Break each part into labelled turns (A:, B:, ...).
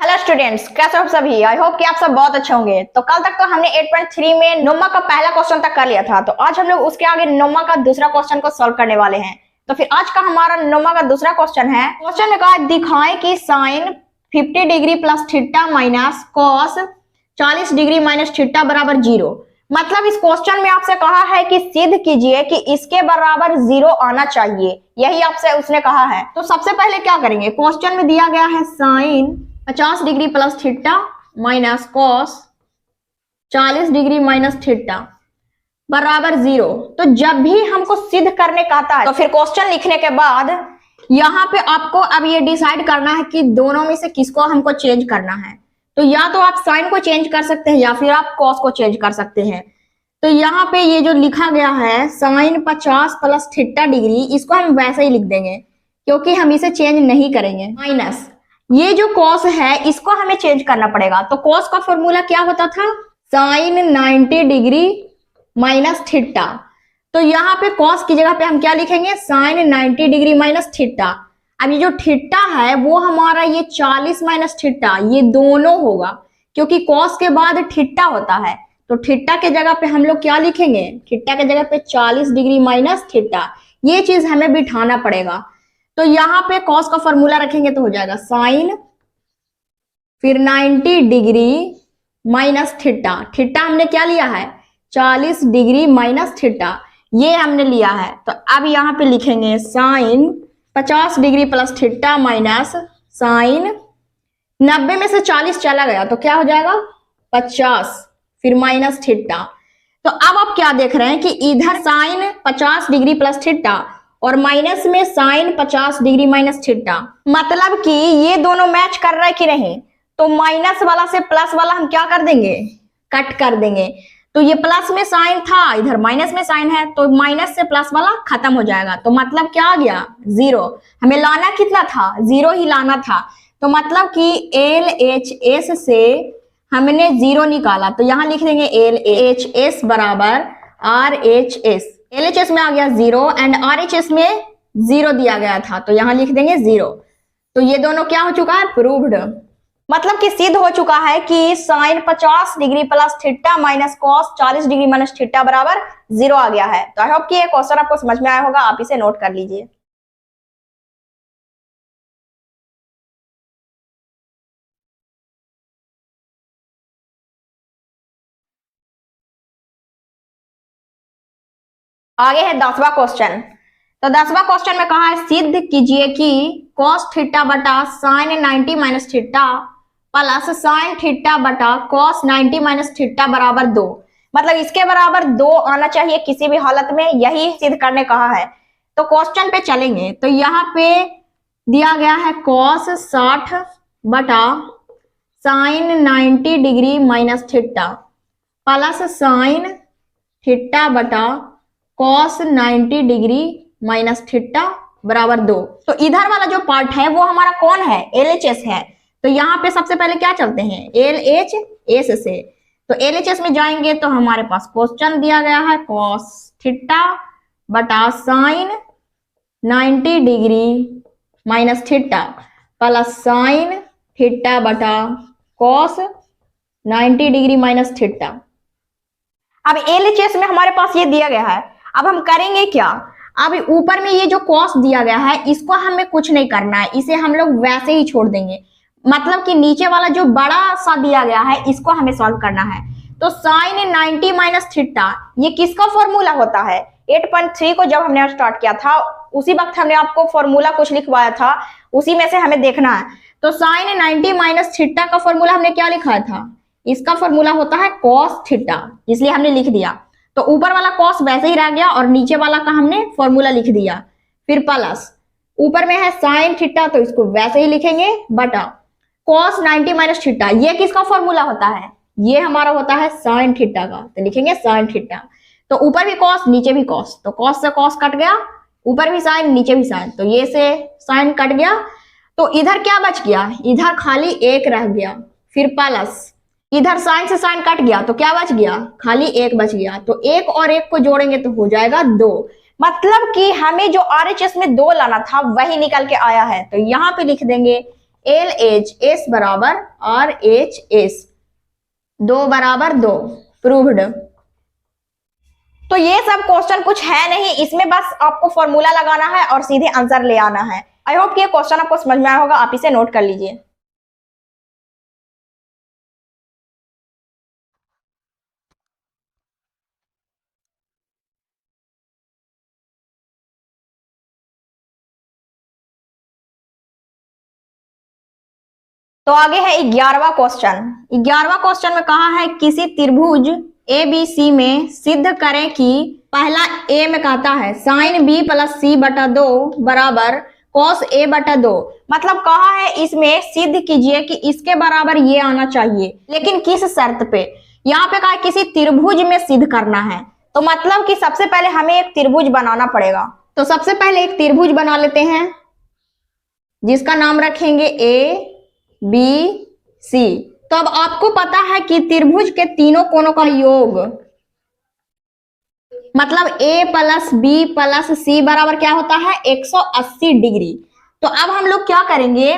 A: Hello students, कैसे हो आप सभी। आई होप कि आप सब बहुत अच्छे होंगे। तो कल तक तो हमने 8.3 में नोमा का पहला क्वेश्चन तक कर लिया था। तो आज हम लोग उसके आगे नोमा का दूसरा क्वेश्चन को सॉल्व करने वाले हैं। तो फिर आज का हमारा नोमा का दूसरा क्वेश्चन है। क्वेश्चन में कहा है दिखाएं कि sine 50 degree plus theta minus cos 40 degree minus theta बराबर 0। मतलब इस क्वेश्चन में आपसे कहा है कि सिद्ध कीजिए कि इसके बराबर 0 आना चाहिए। यही आपसे उसने कहा है। तो सबसे पहले क्या करेंगे, क्वेश्चन में दिया गया है sine 50 degree plus theta minus cos 40 degree minus theta बराबर 0। तो जब भी हमको सिद्ध करने का आता है तो फिर क्वेश्चन लिखने के बाद यहाँ पे आपको अब ये डिसाइड करना है कि दोनों में से किसको हमको चेंज करना है। तो या तो आप साइन को चेंज कर सकते हैं या फिर आप कॉस को चेंज कर सकते हैं। तो यहाँ पे ये जो लिखा गया है साइन 50 प्लस थीटा डिग्री, इसको हम वैसे ही लिख देंगे क्योंकि हम इसे चेंज नहीं करेंगे। माइनस ये जो कॉस है इसको हमें चेंज करना पड़ेगा। तो कॉस का फॉर्मूला क्या होता था, साइन 90 डिग्री माइनस थीटा। तो यहाँ पे कॉस की जगह पे हम क्या लिखेंगे, साइन 90 डिग्री माइनस थीटा। अब ये जो थीटा है वो हमारा ये 40 माइनस थीटा, ये दोनों होगा क्योंकि कॉस के बाद थीटा होता है। तो थीटा के जगह पे हम लोग क्या लिखेंगे, थीटा के जगह पे 40 डिग्री माइनस थीटा। ये चीज हमें बिठाना पड़ेगा। तो यहाँ पे कॉस का फॉर्मूला रखेंगे तो हो जाएगा साइन फिर 90 डिग्री माइनस थीटा। थीटा हमने क्या लिया है, 40 डिग्री माइनस थीटा, ये हमने लिया है। तो अब यहाँ पे लिखेंगे sine 50 degree plus theta minus sine 90 में से 40 चला गया तो क्या हो जाएगा 50 फिर माइनस थीटा। तो अब आप क्या देख रहे हैं कि इधर साइन 50 डिग्री प्लस थीटा और माइनस में साइन 50 डिग्री माइनस थीटा, मतलब कि ये दोनों मैच कर रहा है कि नहीं। तो माइनस वाला से प्लस वाला हम क्या कर देंगे, कट कर देंगे। तो ये प्लस में साइन था, इधर माइनस में साइन है, तो माइनस से प्लस वाला खत्म हो जाएगा। तो मतलब क्या आ गया 0। हमें लाना कितना था, 0 ही लाना था। तो मतलब कि LHS से हमने 0 निकाला। तो यहां लिख देंगे LHS बराबर RHS। LHS में आ गया 0 एंड RHS में 0 दिया गया था, तो यहां लिख देंगे 0। तो ये दोनों क्या हो चुका है, प्रूव्ड। मतलब कि सिद्ध हो चुका है कि sine 50 degree plus theta minus cos 40 degree minus theta बराबर 0 आ गया है। तो आई होप कि ये क्वेश्चन आपको समझ में आया होगा, आप इसे नोट कर लीजिए। आगे है 10वां क्वेश्चन। तो 10वां क्वेश्चन में कहा है सिद्ध कीजिए कि cos थीटा बटा sine 90 minus theta plus sine theta बटा cos 90 माइनस थीटा बराबर 2। मतलब इसके बराबर 2 आना चाहिए किसी भी हालत में, यही सिद्ध करने कहा है। तो क्वेश्चन पे चलेंगे। तो यहाँ पे दिया गया है cos 60 बटा sine 90 degree minus theta plus sine theta बटा cos 90 डिग्री माइनस थीटा बराबर 2। तो इधर वाला जो पार्ट है वो हमारा कौन है, LHS है। तो यहाँ पे सबसे पहले क्या चलते हैं, LHS से। तो LHS में जाएंगे तो हमारे पास क्वेश्चन दिया गया है cos थीटा बटा sine 90 degree minus theta plus sine theta बटा cos 90 डिग्री माइनस थीटा। अब LHS में हमारे पास ये दिया गया है। अब हम करेंगे क्या, अब ऊपर में ये जो कॉस दिया गया है इसको हमें कुछ नहीं करना है, इसे हम लोग वैसे ही छोड़ देंगे। मतलब कि नीचे वाला जो बड़ा सा दिया गया है इसको हमें सॉल्व करना है। तो साइन 90 माइनस थीटा ये किसका फॉर्मूला होता है, 8.3 को जब हमने स्टार्ट किया था उसी वक्त हमने आपको फॉर्मूला कुछ लिखवाया था, उसी में से हमें देखना है। तो साइन 90 माइनस थीटा का फॉर्मूला हमने क्या लिखा था, इसका फॉर्मूला होता है cos थीटा, इसलिए हमने लिख दिया। तो ऊपर वाला cos वैसे ही रह गया और नीचे वाला का हमने फॉर्मूला लिख दिया। फिर प्लस ऊपर में है साइन थीटा तो इसको वैसे ही लिखेंगे बटा cos 90 माइनस थीटा, ये किसका फॉर्मूला होता है, ये हमारा होता है साइन थीटा का, तो लिखेंगे साइन थीटा। तो ऊपर भी cos नीचे भी cos, तो cos से cos कट गया, ऊपर भी साइन नीचे भी साइन, तो ये से साइन कट गया। तो इधर क्या बच गया, इधर खाली 1 रह गया। फिर प्लस इधर साइन से साइन कट गया तो क्या बच गया, खाली 1 बच गया। तो 1 और 1 को जोड़ेंगे तो हो जाएगा 2। मतलब कि हमें जो RHS में 2 लाना था वही निकल के आया है। तो यहाँ पे लिख देंगे एल एच एस बराबर आर एच एस, 2 बराबर 2, प्रूव्ड। तो ये सब क्वेश्चन कुछ है नहीं, इसमें बस आपको फॉर्मूला लगाना है और सीधे आंसर ले आना है। आई होप कि ये क्वेश्चन आपको समझ में आया होगा, आप इसे नोट कर लीजिए। तो आगे है 11वां क्वेश्चन। 11वां क्वेश्चन में कहा है किसी त्रिभुज ABC में सिद्ध करें कि पहला ए में कहता है साइन बी प्लस सी बटा 2 बराबर कॉस ए बटा 2। मतलब कहा है इसमें सिद्ध कीजिए कि इसके बराबर ये आना चाहिए, लेकिन किस शर्त पे। यहाँ पे कहा है किसी त्रिभुज में सिद्ध करना है, तो मतलब कि सबसे पहले हमें एक त्रिभुज बनाना पड़ेगा। तो सबसे पहले एक त्रिभुज बना लेते हैं जिसका नाम रखेंगे ए बी सी। तो अब आपको पता है कि त्रिभुज के तीनों कोणों का योग मतलब ए प्लस बी प्लस सी बराबर क्या होता है 180 डिग्री। तो अब हम लोग क्या करेंगे,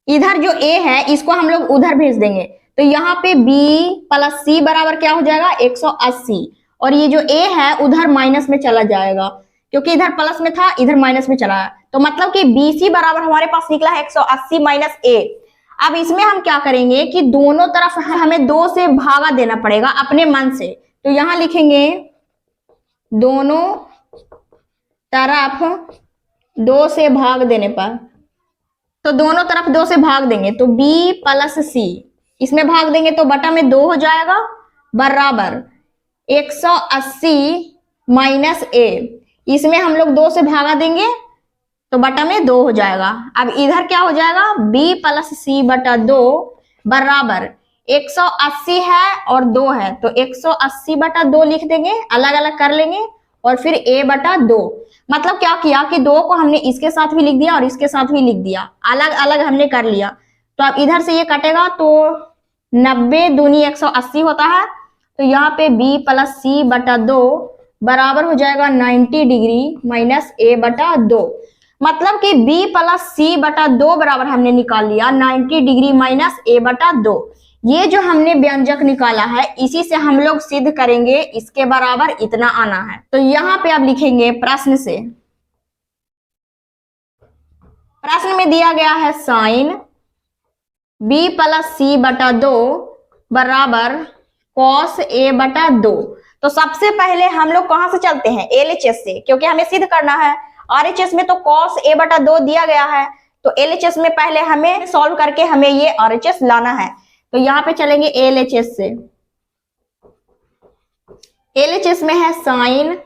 A: इधर जो ए है इसको हम लोग उधर भेज देंगे, तो यहाँ पे बी प्लस सी बराबर क्या हो जाएगा 180, और ये जो ए है उधर माइनस में चला जाएगा क्योंकि इधर प्लस में था इधर माइनस में चला है। तो मतलब कि बी सी बराबर हमारे पास निकला है 180 माइनस ए। अब इसमें हम क्या करेंगे कि दोनों तरफ हमें 2 से भागा देना पड़ेगा अपने मन से। तो यहां लिखेंगे दोनों तरफ 2 से भाग देने पर, तो दोनों तरफ 2 से भाग देंगे तो b प्लस सी, इसमें भाग देंगे तो बटा में 2 हो जाएगा बराबर 180 माइनस ए। इसमें हम लोग 2 से भागा देंगे तो बटा में 2 हो जाएगा। अब इधर क्या हो जाएगा b प्लस सी बटा 2 बराबर 180 है और 2 है, तो 180 बटा 2 लिख देंगे, अलग अलग कर लेंगे, और फिर a बटा 2। मतलब क्या किया कि 2 को हमने इसके साथ भी लिख दिया और इसके साथ भी लिख दिया, अलग अलग हमने कर लिया। तो अब इधर से ये कटेगा तो 90 दूनी 180 होता है, तो यहाँ पे b प्लस सी बटा 2 बराबर हो जाएगा 90 डिग्री माइनस a बटा 2। मतलब कि b प्लस सी बटा 2 बराबर हमने निकाल लिया 90 डिग्री माइनस a बटा 2। ये जो हमने व्यंजक निकाला है इसी से हम लोग सिद्ध करेंगे इसके बराबर इतना आना है। तो यहाँ पे आप लिखेंगे प्रश्न से, प्रश्न में दिया गया है साइन b प्लस सी बटा 2 बराबर कॉस a बटा 2। तो सबसे पहले हम लोग कहां से चलते हैं LHS से, क्योंकि हमें सिद्ध करना है। RHS में तो cos a बटा 2 दिया गया है, तो LHS में पहले हमें सॉल्व करके हमें ये RHS लाना है। तो यहाँ पे चलेंगे LHS से, LHS में है साइन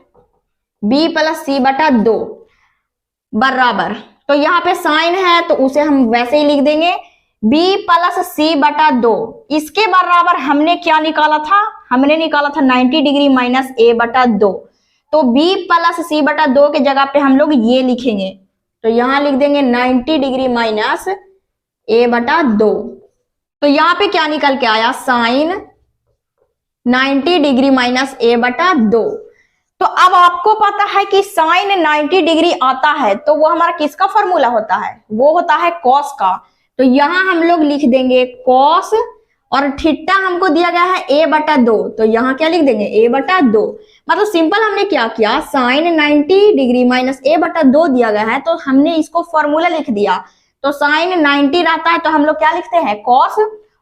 A: b प्लस सी बटा 2 बराबर, तो यहाँ पे साइन है तो उसे हम वैसे ही लिख देंगे b प्लस सी बटा 2। इसके बराबर हमने क्या निकाला था, हमने निकाला था 90 डिग्री माइनस a बटा 2। तो b प्लस सी बटा 2 के जगह पे हम लोग ये लिखेंगे, तो यहां लिख देंगे 90 डिग्री माइनस a बटा 2। तो यहाँ पे क्या निकल के आया साइन 90 डिग्री माइनस a बटा 2। तो अब आपको पता है कि साइन 90 डिग्री आता है तो वो हमारा किसका फॉर्मूला होता है, वो होता है कॉस का। तो यहां हम लोग लिख देंगे कॉस, और थीटा हमको दिया गया है a बटा 2, तो यहाँ क्या लिख देंगे a बटा 2। मतलब सिंपल हमने क्या किया, साइन 90 डिग्री माइनस a बटा 2 दिया गया है तो हमने इसको फॉर्मूला लिख दिया। तो साइन 90 रहता है तो हम लोग क्या लिखते हैं कॉस,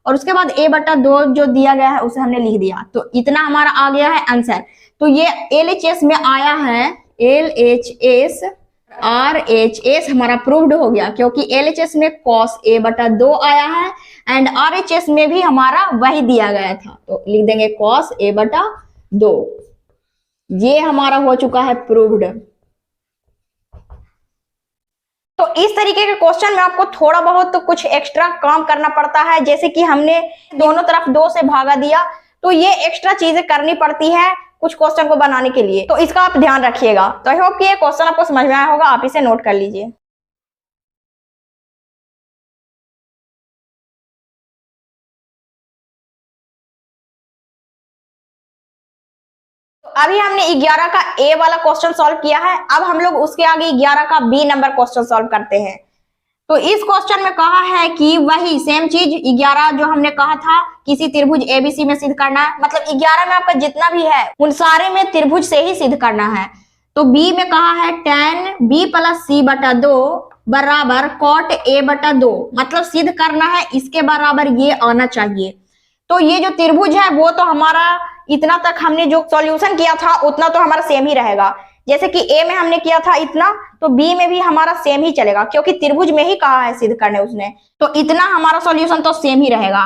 A: और उसके बाद a बटा 2 जो दिया गया है उसे हमने लिख दिया। तो इतना हमारा आ गया है आंसर। तो ये LHS में आया है, LHS RHS हमारा प्रूव्ड हो गया, क्योंकि LHS में cos a बटा 2 आया है एंड RHS में भी हमारा वही दिया गया था, तो लिख देंगे cos a बटा 2। ये हमारा हो चुका है प्रूव्ड। तो इस तरीके के क्वेश्चन में आपको थोड़ा बहुत तो कुछ एक्स्ट्रा काम करना पड़ता है, जैसे कि हमने दोनों तरफ 2 से भागा दिया, तो ये एक्स्ट्रा चीजें करनी पड़ती है कुछ क्वेश्चन को बनाने के लिए, तो इसका आप ध्यान रखिएगा। तो आई होप कि ये क्वेश्चन आपको समझ में आया होगा, आप इसे नोट कर लीजिए। तो अभी हमने 11 का A वाला क्वेश्चन सॉल्व किया है, अब हम लोग उसके आगे 11 का B नंबर क्वेश्चन सॉल्व करते हैं। तो इस क्वेश्चन में कहा है कि वही सेम चीज 11 जो हमने कहा था किसी त्रिभुज एबीसी में सिद्ध करना है, मतलब 11 में आपका जितना भी है उन सारे में त्रिभुज से ही सिद्ध करना है। तो बी में कहा है tan b प्लस सी बटा 2 बराबर cot a बटा 2, मतलब सिद्ध करना है इसके बराबर ये आना चाहिए। तो ये जो त्रिभुज है वो तो हमारा इतना तक हमने जो सॉल्यूशन किया था उतना तो हमारा सेम ही रहेगा, जैसे कि ए में हमने किया था इतना, तो बी में भी हमारा सेम ही चलेगा क्योंकि त्रिभुज में ही कहा है सिद्ध करने उसने, तो इतना हमारा सॉल्यूशन तो सेम ही रहेगा।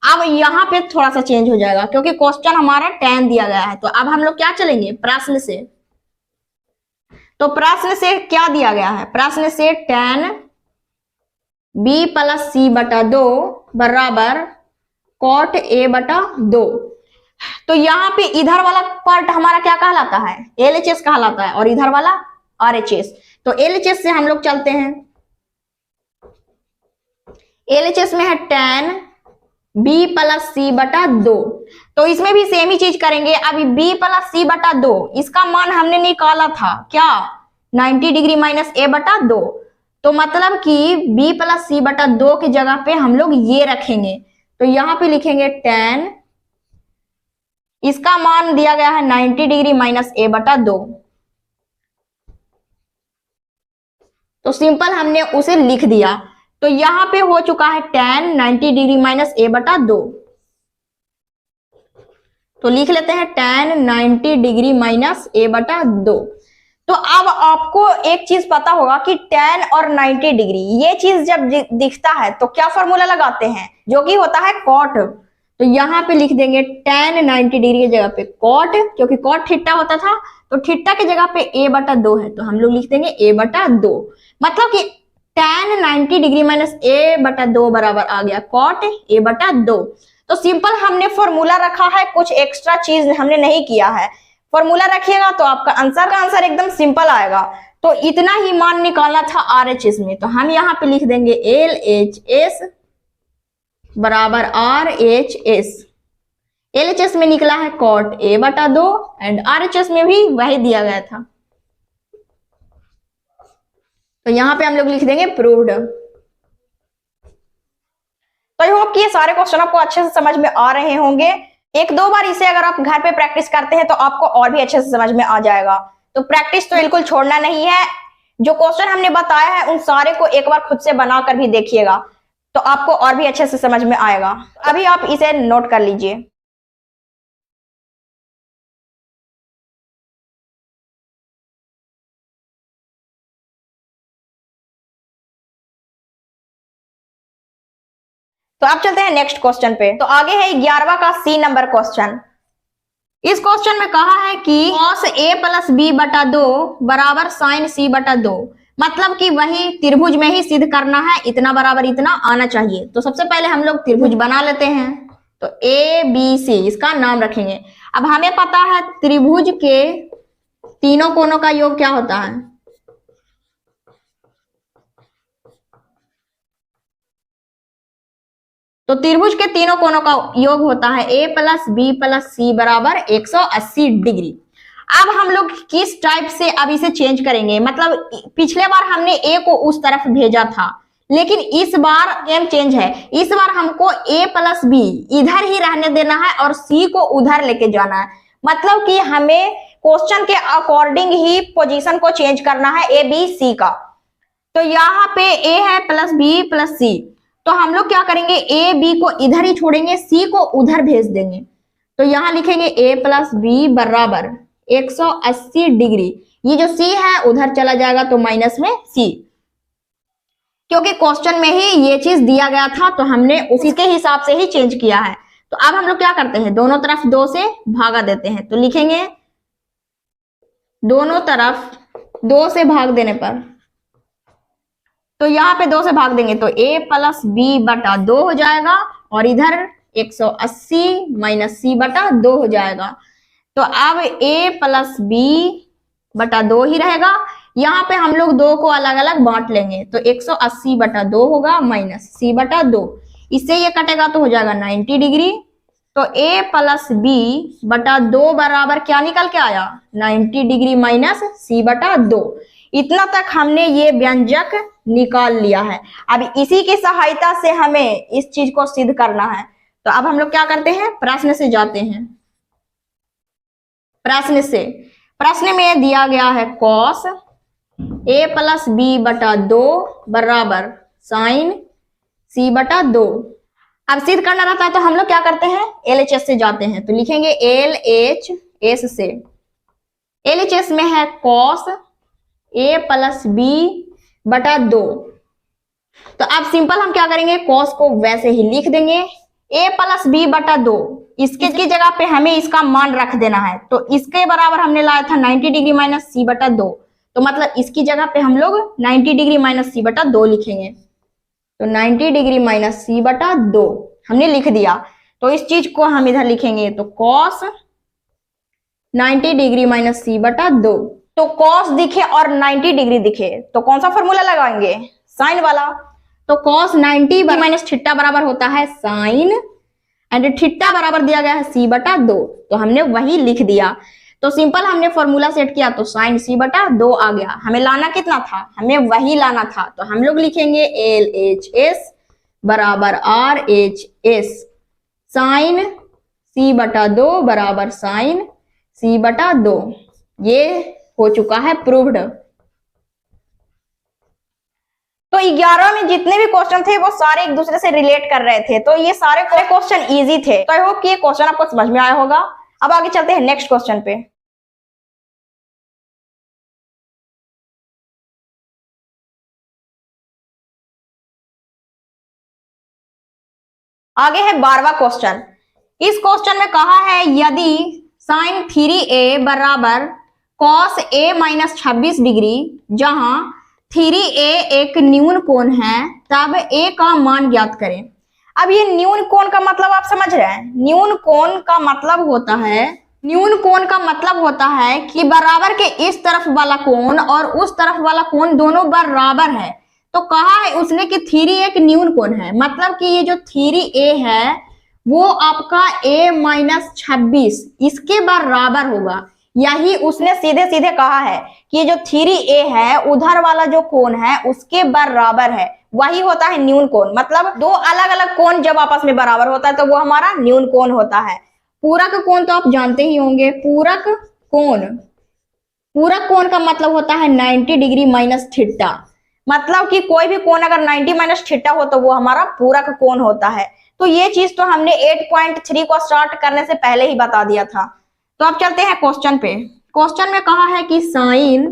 A: अब यहाँ पे थोड़ा सा चेंज हो जाएगा क्योंकि क्वेश्चन हमारा tan दिया गया है, तो अब हम लोग क्या चलेंगे प्रश्न से। तो प्रश्न से क्या दिया गया है, प्रश्न से tan b प्लस सी बटा 2 बराबर cot a बटा 2। तो यहाँ पे इधर वाला पार्ट हमारा क्या कहलाता है, LHS कहलाता है, और इधर वाला RHS। तो LHS से हम लोग चलते हैं, LHS में है tan b प्लस सी बटा 2, तो इसमें भी सेम ही चीज करेंगे। अभी b प्लस सी बटा 2 इसका मान हमने निकाला था क्या 90 डिग्री माइनस a बटा 2, तो मतलब कि b प्लस सी बटा 2 की जगह पे हम लोग ये रखेंगे, तो यहाँ पे लिखेंगे tan इसका मान दिया गया है 90 डिग्री माइनस a बटा 2, तो सिंपल हमने उसे लिख दिया। तो यहां पे हो चुका है tan 90 डिग्री माइनस a बटा 2, तो लिख लेते हैं tan 90 डिग्री माइनस a बटा 2। तो अब आपको एक चीज पता होगा कि tan और 90 डिग्री ये चीज जब दिखता है तो क्या फॉर्मूला लगाते हैं, जो कि होता है cot। तो यहाँ पे लिख देंगे tan 90 डिग्री की जगह पे cot, क्योंकि cot थीटा होता था, तो थीटा की जगह पे a बटा 2 है, तो हम लोग लिख देंगे a बटा 2, मतलब कि tan 90 डिग्री माइनस a बटा 2 बराबर आ गया cot a बटा 2। तो सिंपल हमने फॉर्मूला रखा है, कुछ एक्स्ट्रा चीज हमने नहीं किया है। फॉर्मूला रखिएगा तो आपका आंसर एकदम सिंपल आएगा। तो इतना ही मान निकालना था RHS में, तो हम यहाँ पे लिख देंगे LHS बराबर RHS। LHS में निकला है cot a बटा 2 एंड RHS में भी वही दिया गया था, तो यहाँ पे हम लोग लिख देंगे प्रूव्ड। तो आई होप कि ये सारे क्वेश्चन आपको अच्छे से समझ में आ रहे होंगे। एक दो बार इसे अगर आप घर पे प्रैक्टिस करते हैं तो आपको और भी अच्छे से समझ में आ जाएगा। तो प्रैक्टिस तो बिल्कुल छोड़ना नहीं है, जो क्वेश्चन हमने बताया है उन सारे को एक बार खुद से बनाकर भी देखिएगा, तो आपको और भी अच्छे से समझ में आएगा। अभी आप इसे नोट कर लीजिए। तो आप चलते हैं नेक्स्ट क्वेश्चन पे। तो आगे है 11वां का C नंबर क्वेश्चन। इस क्वेश्चन में कहा है कि cos a प्लस b बटा 2 बराबर sin c बटा 2, मतलब कि वही त्रिभुज में ही सिद्ध करना है, इतना बराबर इतना आना चाहिए। तो सबसे पहले हम लोग त्रिभुज बना लेते हैं, तो ABC इसका नाम रखेंगे। अब हमें पता है त्रिभुज के तीनों कोनों का योग क्या होता है, तो त्रिभुज के तीनों कोनों का योग होता है a प्लस बी प्लस सी बराबर 180 डिग्री। अब हम लोग किस टाइप से अब इसे चेंज करेंगे, मतलब पिछले बार हमने a को उस तरफ भेजा था, लेकिन इस बार गेम चेंज है। इस बार हमको a प्लस बी इधर ही रहने देना है और c को उधर लेके जाना है, मतलब कि हमें क्वेश्चन के अकॉर्डिंग ही पोजीशन को चेंज करना है a b c का। तो यहाँ पे a है प्लस बी प्लस सी, तो हम लोग क्या करेंगे a b को इधर ही छोड़ेंगे, c को उधर भेज देंगे। तो यहाँ लिखेंगे a प्लस बी बराबर 180 डिग्री, ये जो c है उधर चला जाएगा तो माइनस में c, क्योंकि क्वेश्चन में ही ये चीज दिया गया था तो हमने उसी के हिसाब से ही चेंज किया है। तो अब हम लोग क्या करते हैं, दोनों तरफ 2 से भागा देते हैं, तो लिखेंगे दोनों तरफ 2 से भाग देने पर, तो यहाँ पे 2 से भाग देंगे तो a प्लस बी बटा 2 हो जाएगा और इधर 180 माइनस c बटा 2 हो जाएगा। तो अब a प्लस बी बटा 2 ही रहेगा, यहाँ पे हम लोग 2 को अलग अलग बांट लेंगे, तो 180 बटा 2 होगा माइनस c बटा 2, इससे ये कटेगा तो हो जाएगा 90 डिग्री। तो a प्लस बी बटा 2 बराबर क्या निकल के आया 90 डिग्री माइनस c बटा 2। इतना तक हमने ये व्यंजक निकाल लिया है। अब इसी की सहायता से हमें इस चीज को सिद्ध करना है। तो अब हम लोग क्या करते हैं, प्रश्न से जाते हैं। प्रश्न में दिया गया है cos a प्लस बी बटा 2 बराबर साइन c बटा 2। अब सिद्ध करना रहता है तो हम लोग क्या करते हैं, LHS से जाते हैं। तो लिखेंगे LHS से, LHS में है cos a प्लस बी बटा 2। तो अब सिंपल हम क्या करेंगे, cos को वैसे ही लिख देंगे, a प्लस बी बटा 2, इसके जगह पे हमें इसका मान रख देना है। तो इसके बराबर हमने लाया था 90 डिग्री माइनस सी बटा 2, तो मतलब इसकी जगह पे हम लोग 90 डिग्री माइनस सी बटा 2 लिखेंगे। तो 90 डिग्री माइनस सी बटा 2 हमने लिख दिया। तो इस चीज को हम इधर लिखेंगे, तो cos 90 डिग्री माइनस सी बटा 2। तो cos दिखे और 90 डिग्री दिखे तो कौन सा फॉर्मूला लगाएंगे, साइन वाला। तो cos 90 माइनस थीटा बराबर होता है साइन, एंड थीटा बराबर दिया गया है सी बटा 2, तो हमने वही लिख दिया। तो सिंपल हमने फॉर्मूला सेट किया तो साइन सी बटा 2 आ गया। हमें लाना कितना था, हमें वही लाना था। तो हम लोग लिखेंगे LHS बराबर RHS साइन सी बटा 2 बराबर साइन सी बटा 2। ये हो चुका है प्रूव्ड। तो 11 में जितने भी क्वेश्चन थे वो सारे एक दूसरे से रिलेट कर रहे थे, तो ये सारे क्वेश्चन इजी थे। तो आई होप कि ये क्वेश्चन आपको समझ में आया होगा। अब आगे चलते हैं नेक्स्ट क्वेश्चन पे। आगे है 12वां क्वेश्चन। इस क्वेश्चन में कहा है यदि साइन 3a बराबर cos a माइनस 26 डिग्री, जहां 3a एक न्यून कोण है, तब a का मान ज्ञात करें। अब ये न्यून कोण का मतलब आप समझ रहे हैं, न्यून कोण का मतलब होता है कि बराबर के इस तरफ वाला कोण और उस तरफ वाला कोण दोनों बराबर है। तो कहा है उसने कि 3a एक न्यून कोण है, मतलब कि ये जो 3a है वो आपका a माइनस 26 इसके बराबर होगा। यही उसने सीधे सीधे कहा है कि ये जो 3a है उधर वाला जो कोण है उसके बराबर है, वही होता है न्यून कोण। मतलब दो अलग अलग कोण जब आपस में बराबर होता है तो वो हमारा न्यून कोण होता है। पूरक कोण तो आप जानते ही होंगे, पूरक कोण का मतलब होता है 90 डिग्री माइनस थीटा। मतलब कि कोई भी कोण अगर 90 माइनस थीटा हो तो वो हमारा पूरक कोण होता है। तो ये चीज तो हमने 8.3 को स्टार्ट करने से पहले ही बता दिया था। तो अब चलते हैं क्वेश्चन पे। क्वेश्चन में कहा है कि साइन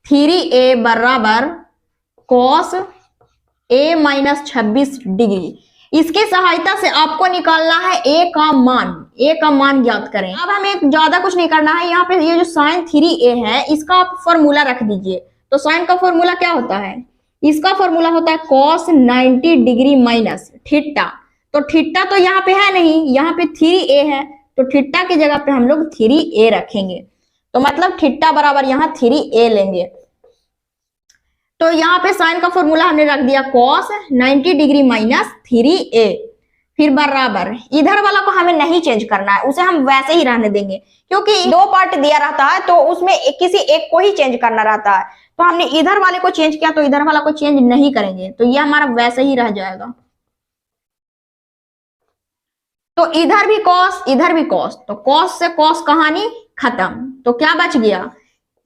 A: 3a बराबर cos a माइनस 26 डिग्री, इसके सहायता से आपको निकालना है a का मान ज्ञात करें। अब हमें ज्यादा कुछ नहीं करना है, यहाँ पे ये जो साइन 3a है इसका आप फॉर्मूला रख दीजिए। तो साइन का फॉर्मूला क्या होता है, इसका फॉर्मूला होता है cos 90 डिग्री माइनस थीटा। तो थीटा तो यहाँ पे है नहीं, यहाँ पे 3a है, तो थीटा की जगह पे हम लोग 3a रखेंगे। तो मतलब थीटा बराबर यहाँ 3a लेंगे। तो यहाँ पे साइन का फॉर्मूला हमने रख दिया cos 90 डिग्री माइनस 3a, फिर बराबर इधर वाला को हमें नहीं चेंज करना है, उसे हम वैसे ही रहने देंगे क्योंकि दो पार्ट दिया रहता है तो उसमें किसी एक को ही चेंज करना रहता है। तो हमने इधर वाले को चेंज किया तो इधर वाला को चेंज नहीं करेंगे, तो ये हमारा वैसे ही रह जाएगा। तो इधर भी cos इधर भी cos, तो cos से cos कहानी खत्म। तो क्या बच गया,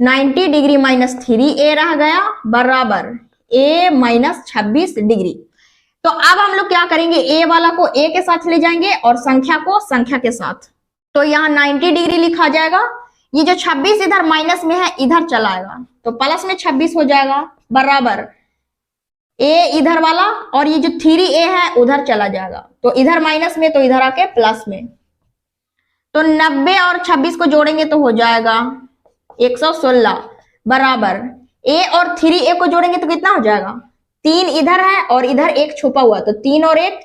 A: 90 डिग्री माइनस 3a रह गया बराबर a माइनस 26 डिग्री। तो अब हम लोग क्या करेंगे, a वाला को a के साथ ले जाएंगे और संख्या को संख्या के साथ। तो यहाँ 90 डिग्री लिखा जाएगा, ये जो 26 इधर माइनस में है इधर चला आएगा तो प्लस में 26 हो जाएगा बराबर a इधर वाला और ये जो 3a है उधर चला जाएगा, तो इधर माइनस में तो इधर आके प्लस में। तो 90 और 26 को जोड़ेंगे तो हो जाएगा 116 बराबर a और 3a को जोड़ेंगे तो कितना हो जाएगा, 3 इधर है और इधर एक छुपा हुआ, तो 3 और 1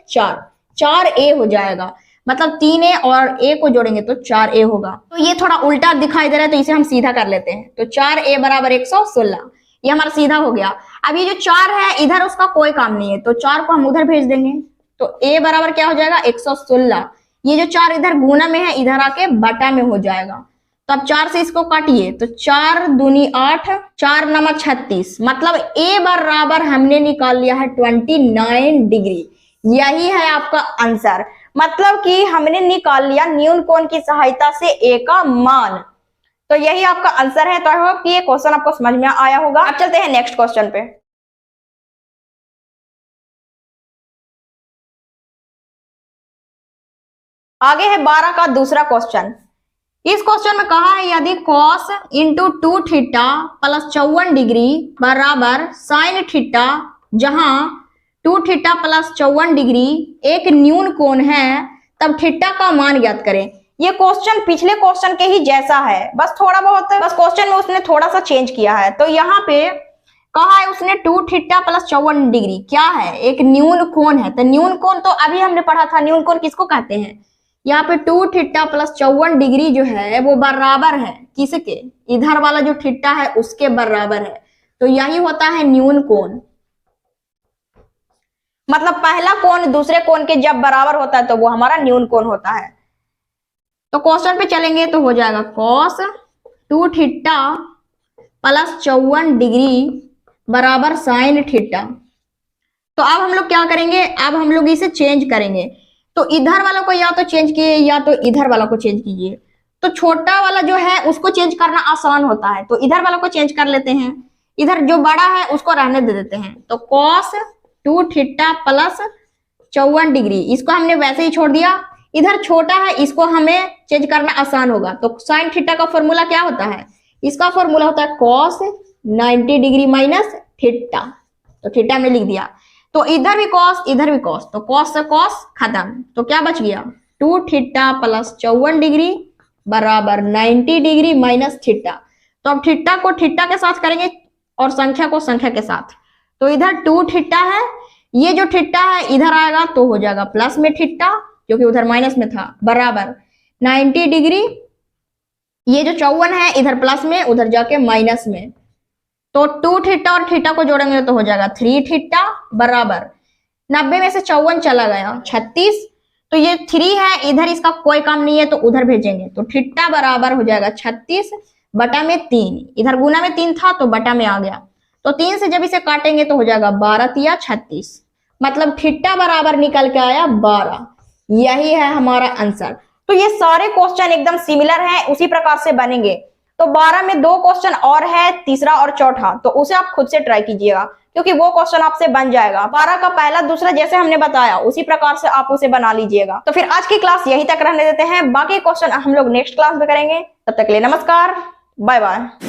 A: 4a हो जाएगा। मतलब 3a और a को जोड़ेंगे तो 4a होगा। तो ये थोड़ा उल्टा दिखाई दे रहा है तो इसे हम सीधा कर लेते हैं। तो 4a बराबर 116, ये हमारा सीधा हो गया। अब ये जो 4 है इधर उसका कोई काम नहीं है, तो 4 को हम उधर भेज देंगे। तो a बराबर क्या हो जाएगा 116, ये जो 4 इधर गुना में है इधर आके बटा में हो जाएगा। तो अब 4 से इसको काटिए तो 4 दूनी 8, 4 नमक 36, मतलब ए बराबर हमने निकाल लिया है 29 डिग्री। यही है आपका आंसर, मतलब कि हमने निकाल लिया न्यून कोण की सहायता से ए का मान। तो यही आपका आंसर है। तो आई होप कि ये क्वेश्चन आपको समझ में आया होगा। अब चलते हैं नेक्स्ट क्वेश्चन पे। आगे है 12 का दूसरा क्वेश्चन। इस क्वेश्चन में कहा है यदि cos into 2 theta plus 54 degree बराबर साइन थीटा, जहां 2 थीटा प्लस 54 डिग्री एक न्यून कोण है, तब थीटा का मान ज्ञात करें। ये क्वेश्चन पिछले क्वेश्चन के ही जैसा है, बस थोड़ा बहुत, बस क्वेश्चन में उसने थोड़ा सा चेंज किया है। तो यहाँ पे कहा है उसने 2 थीटा प्लस 54 डिग्री क्या है, एक न्यून कोण है। तो न्यून कोण तो अभी हमने पढ़ा था, न्यून कोण किसको कहते हैं। यहाँ पे 2 थीटा प्लस 54 डिग्री जो है वो बराबर है किसके, इधर वाला जो थीटा है उसके बराबर है। तो यही होता है न्यून कोण, मतलब पहला कोण दूसरे कोण के जब बराबर होता है तो वो हमारा न्यून कोण होता है। तो क्वेश्चन पे चलेंगे तो हो जाएगा cos 2 थीटा प्लस 54 डिग्री बराबर साइन थीटा। तो अब हम लोग क्या करेंगे, अब हम लोग इसे चेंज करेंगे। तो इधर वाला को या तो चेंज कीजिए या तो इधर वाला को चेंज कीजिए। तो छोटा वाला जो है उसको चेंज करना आसान होता है, तो इधर वाला को चेंज कर लेते हैं, इधर जो बड़ा है उसको रहने दे देते हैं। तो cos 2 थीटा प्लस 54 डिग्री इसको हमने वैसे ही छोड़ दिया, इधर छोटा है इसको हमें चेंज करना आसान होगा। तो साइन थीटा का फॉर्मूला क्या होता है, इसका फॉर्मूला होता है cos 90 डिग्री माइनस थीटा। तो थीटा हमने लिख दिया, तो इधर भी cos इधर भी cos, तो cos से cos खत्म। तो क्या बच गया 2 थीटा प्लस 54 डिग्री बराबर 90 डिग्री माइनस थीटा। तो अब थीटा को थीटा के साथ करेंगे और संख्या को संख्या के साथ। तो इधर 2 थीटा है, ये जो थीटा है इधर आएगा तो हो जाएगा प्लस में थीटा क्योंकि उधर माइनस में था, बराबर 90 डिग्री, ये जो 54 है इधर प्लस में उधर जाके माइनस में। तो 2 थीटा और थीटा को जोड़ेंगे तो हो जाएगा 3 थीटा बराबर 90 में से 54 चला गया 36, तो ये 3 है इधर, इसका कोई काम नहीं है तो उधर भेजेंगे। तो थीटा बराबर हो जाएगा 36 बटा में 3, इधर गुना में 3 था तो बटा में आ गया। तो 3 से जब इसे काटेंगे तो हो जाएगा 12 तिया 36, मतलब थीटा बराबर निकल के आया 12। यही है हमारा आंसर। तो ये सारे क्वेश्चन एकदम सिमिलर हैं, उसी प्रकार से बनेंगे। तो 12 में 2 क्वेश्चन और है, तीसरा और चौथा, तो उसे आप खुद से ट्राई कीजिएगा क्योंकि वो क्वेश्चन आपसे बन जाएगा। 12 का पहला दूसरा जैसे हमने बताया उसी प्रकार से आप उसे बना लीजिएगा। तो फिर आज की क्लास यहीं तक रहने देते हैं, बाकी क्वेश्चन हम लोग नेक्स्ट क्लास में करेंगे। तब तक के लिए नमस्कार, बाय बाय।